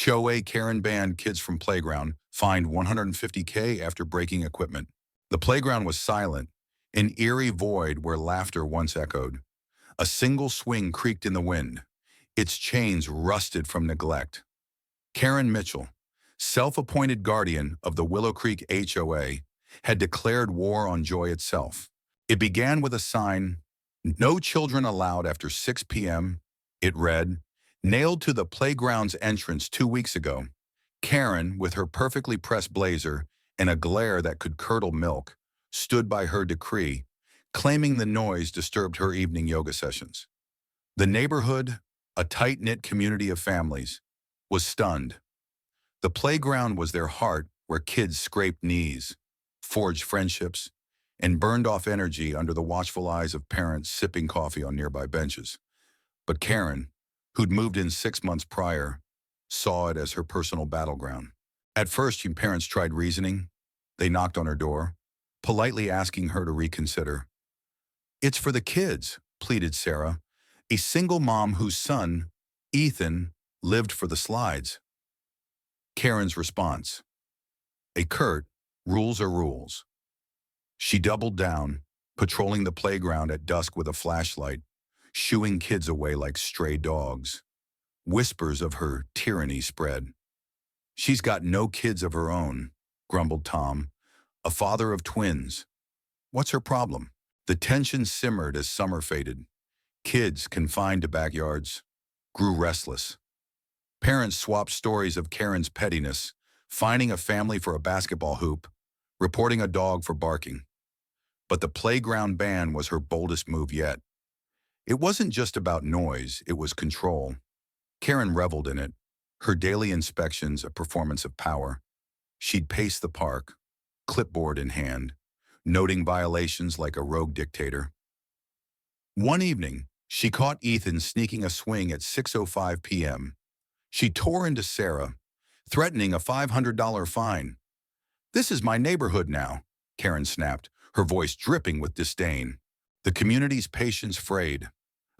HOA Karen banned kids from playground, fined $150K after breaking equipment. The playground was silent, an eerie void where laughter once echoed. A single swing creaked in the wind, its chains rusted from neglect. Karen Mitchell, self-appointed guardian of the Willow Creek HOA, had declared war on joy itself. It began with a sign, "No children allowed after 6 p.m." It read, nailed to the playground's entrance 2 weeks ago. Karen, with her perfectly pressed blazer and a glare that could curdle milk, stood by her decree, claiming the noise disturbed her evening yoga sessions. The neighborhood, a tight-knit community of families, was stunned. The playground was their heart where kids scraped knees, forged friendships, and burned off energy under the watchful eyes of parents sipping coffee on nearby benches. But Karen, who'd moved in 6 months prior, saw it as her personal battleground. At first, her parents tried reasoning. They knocked on her door, politely asking her to reconsider. "It's for the kids," pleaded Sarah, a single mom whose son, Ethan, lived for the slides. Karen's response: a curt, "Rules are rules." She doubled down, patrolling the playground at dusk with a flashlight, shooing kids away like stray dogs. Whispers of her tyranny spread. "She's got no kids of her own," grumbled Tom, a father of twins. "What's her problem?" The tension simmered as summer faded. Kids, confined to backyards, grew restless. Parents swapped stories of Karen's pettiness, finding a family for a basketball hoop, reporting a dog for barking. But the playground ban was her boldest move yet. It wasn't just about noise, it was control. Karen reveled in it, her daily inspections a performance of power. She'd pace the park, clipboard in hand, noting violations like a rogue dictator. One evening, she caught Ethan sneaking a swing at 6:05 p.m. She tore into Sarah, threatening a $500 fine. "This is my neighborhood now," Karen snapped, her voice dripping with disdain. The community's patience frayed.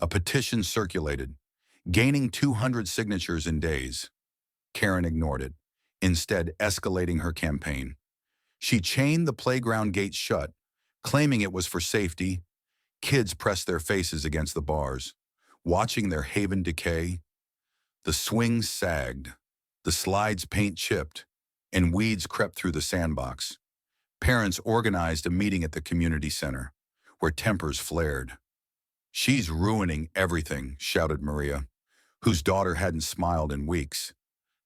A petition circulated, gaining 200 signatures in days. Karen ignored it, instead escalating her campaign. She chained the playground gate shut, claiming it was for safety. Kids pressed their faces against the bars, watching their haven decay. The swings sagged, the slides paint chipped, and weeds crept through the sandbox. Parents organized a meeting at the community center, where tempers flared. "She's ruining everything," shouted Maria, whose daughter hadn't smiled in weeks.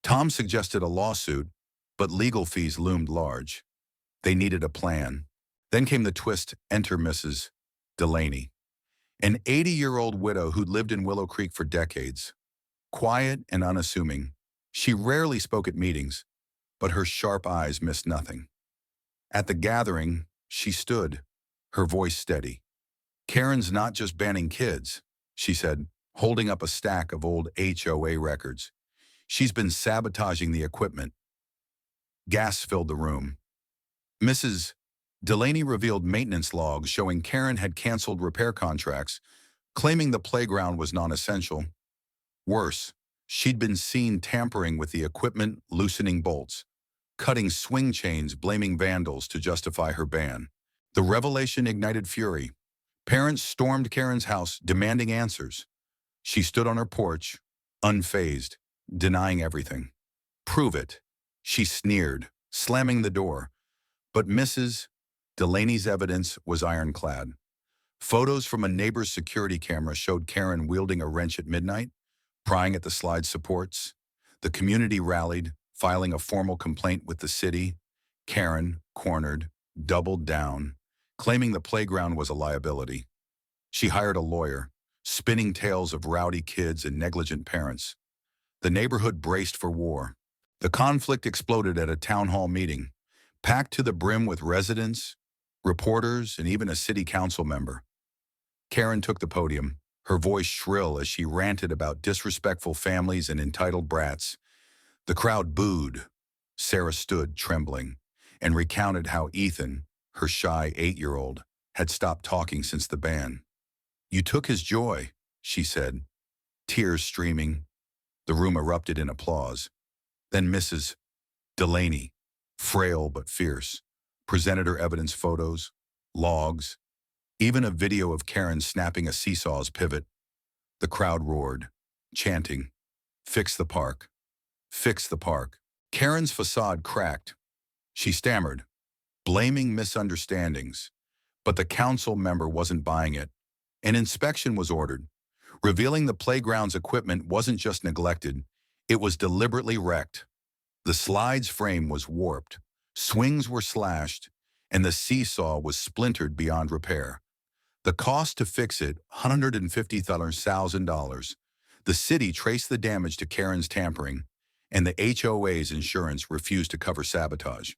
Tom suggested a lawsuit, but legal fees loomed large. They needed a plan. Then came the twist: enter Mrs. Delaney, an 80-year-old widow who'd lived in Willow Creek for decades. Quiet and unassuming, she rarely spoke at meetings, but her sharp eyes missed nothing. At the gathering, she stood, her voice steady. "Karen's not just banning kids," she said, holding up a stack of old HOA records. "She's been sabotaging the equipment." Gas filled the room. Mrs. Delaney revealed maintenance logs showing Karen had canceled repair contracts, claiming the playground was non-essential. Worse, she'd been seen tampering with the equipment, loosening bolts, cutting swing chains, blaming vandals to justify her ban. The revelation ignited fury. Parents stormed Karen's house, demanding answers. She stood on her porch, unfazed, denying everything. "Prove it," she sneered, slamming the door. But Mrs. Delaney's evidence was ironclad. Photos from a neighbor's security camera showed Karen wielding a wrench at midnight, prying at the slide supports. The community rallied, filing a formal complaint with the city. Karen, cornered, doubled down, claiming the playground was a liability. She hired a lawyer, spinning tales of rowdy kids and negligent parents. The neighborhood braced for war. The conflict exploded at a town hall meeting, packed to the brim with residents, reporters, and even a city council member. Karen took the podium, her voice shrill as she ranted about disrespectful families and entitled brats. The crowd booed. Sarah stood, trembling, and recounted how Ethan, her shy 8-year-old, had stopped talking since the ban. "You took his joy," she said, tears streaming. The room erupted in applause. Then Mrs. Delaney, frail but fierce, presented her evidence photos, logs, even a video of Karen snapping a seesaw's pivot. The crowd roared, chanting, "Fix the park, fix the park." Karen's facade cracked. She stammered, blaming misunderstandings. But the council member wasn't buying it. An inspection was ordered, revealing the playground's equipment wasn't just neglected, it was deliberately wrecked. The slide's frame was warped, swings were slashed, and the seesaw was splintered beyond repair. The cost to fix it, $150,000. The city traced the damage to Karen's tampering, and the HOA's insurance refused to cover sabotage.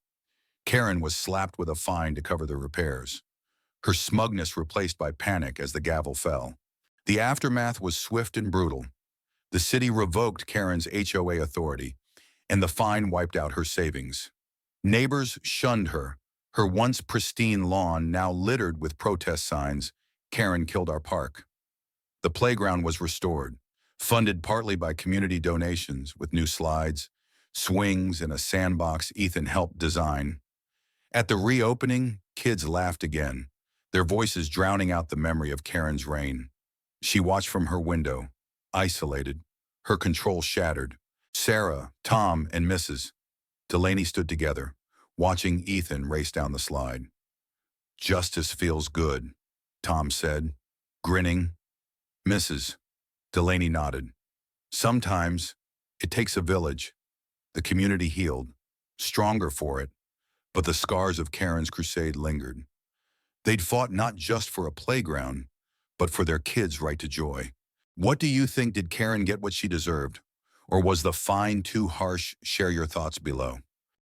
Karen was slapped with a fine to cover the repairs, her smugness replaced by panic as the gavel fell. The aftermath was swift and brutal. The city revoked Karen's HOA authority, and the fine wiped out her savings. Neighbors shunned her, her once pristine lawn now littered with protest signs, "Karen killed our park." The playground was restored, funded partly by community donations with new slides, swings, and a sandbox Ethan helped design. At the reopening, kids laughed again, their voices drowning out the memory of Karen's reign. She watched from her window, isolated, her control shattered. Sarah, Tom, and Mrs. Delaney stood together, watching Ethan race down the slide. "Justice feels good," Tom said, grinning. Mrs. Delaney nodded. "Sometimes it takes a village." The community healed, stronger for it, but the scars of Karen's crusade lingered. They'd fought not just for a playground, but for their kids' right to joy. What do you think? Did Karen get what she deserved? Or was the fine too harsh? Share your thoughts below.